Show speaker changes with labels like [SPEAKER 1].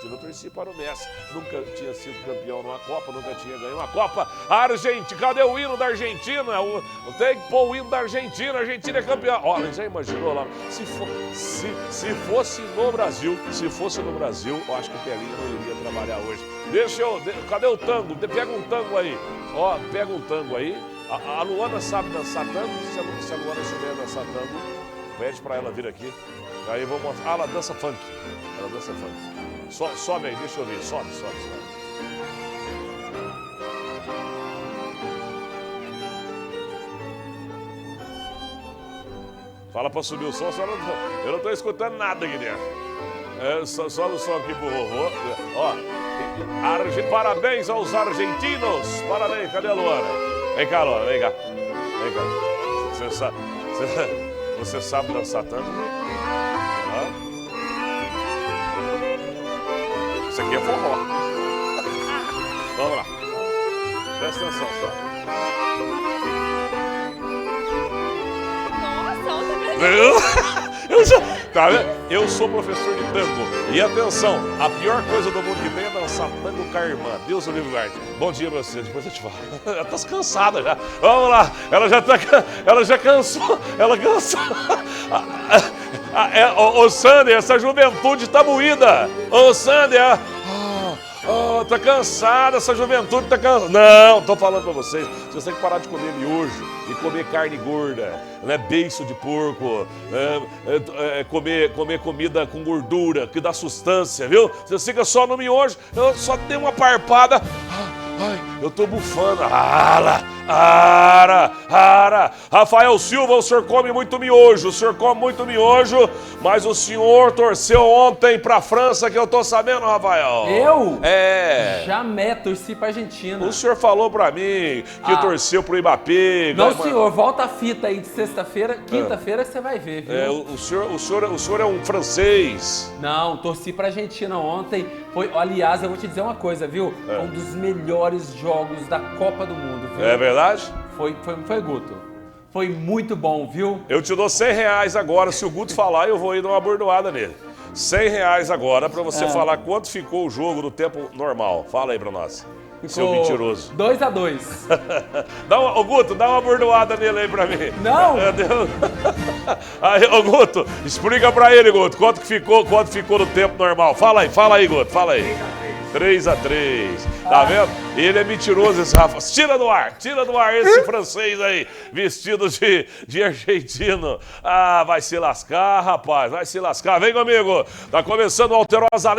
[SPEAKER 1] Argentina. Eu torci para o Messi. Nunca tinha sido campeão numa Copa, nunca tinha ganho uma Copa. Argentina, cadê o hino da Argentina? Tem que pôr o hino da Argentina. A Argentina é campeã. Olha, já imaginou lá? Se fosse no Brasil, eu acho que o Pelinho não iria trabalhar hoje. Cadê o tango? Pega um tango aí. Ó, pega um tango aí. A Luana sabe dançar tango. Se a Luana souber dançar tango, pede pra ela vir aqui. Aí eu vou mostrar. Ela dança funk. Sobe aí, deixa eu ver. Sobe. Fala pra subir o som, eu não tô escutando nada aqui dentro. Sobe o som aqui pro vovô. Ó, parabéns aos argentinos. Parabéns, cadê a Luana? Vem cá, Luana, vem cá. Você sabe dançar tango? Isso aqui é forró. Vamos lá. Presta atenção, só. Tá vendo? Eu sou professor de tango. E atenção, a pior coisa do mundo que tem é dançar tango com a irmã. Deus o livre guarde. Bom dia pra você, depois eu te falo. Ela tá cansada já. Vamos lá, ela já cansou. Ela cansou. Ô Sander, essa juventude tá moída. Ô Sander, tá cansada, essa juventude tá cansada. Não, tô falando pra vocês têm que parar de comer miojo e comer carne gorda, né? Beiço de porco, comer comida com gordura, que dá sustância, viu? Você fica só no miojo, eu só dei uma parpada, ai, eu tô bufando. Rafael Silva, o senhor come muito miojo, mas o senhor torceu ontem pra França, que eu tô sabendo, Rafael.
[SPEAKER 2] Eu?
[SPEAKER 1] Jamais
[SPEAKER 2] torci pra Argentina.
[SPEAKER 1] O senhor falou pra mim que torceu pro Mbappé.
[SPEAKER 2] Não, senhor, volta a fita aí de sexta-feira, quinta-feira você vai ver, viu?
[SPEAKER 1] O senhor é um francês.
[SPEAKER 2] Não, torci pra Argentina ontem. Aliás, eu vou te dizer uma coisa, viu? Um dos melhores jogos da Copa do Mundo, viu?
[SPEAKER 1] É verdade?
[SPEAKER 2] Foi, Guto. Foi muito bom, viu?
[SPEAKER 1] Eu te dou R$100 agora. Se o Guto falar, eu vou ir dar uma bordoada nele. R$100 agora pra você falar quanto ficou o jogo no tempo normal. Fala aí pra nós. Seu mentiroso.
[SPEAKER 2] 2-2.
[SPEAKER 1] Ô Guto, dá uma bordoada nele aí pra mim.
[SPEAKER 2] Não!
[SPEAKER 1] Aí, ô Guto, explica pra ele, Guto, quanto ficou no tempo normal. Fala aí, Guto, fala aí. 3-3. Tá vendo? Ele é mentiroso, esse Rafa. Tira do ar esse francês aí, vestido de argentino. Vai se lascar, rapaz, vai se lascar. Vem comigo. Tá começando o Alterosa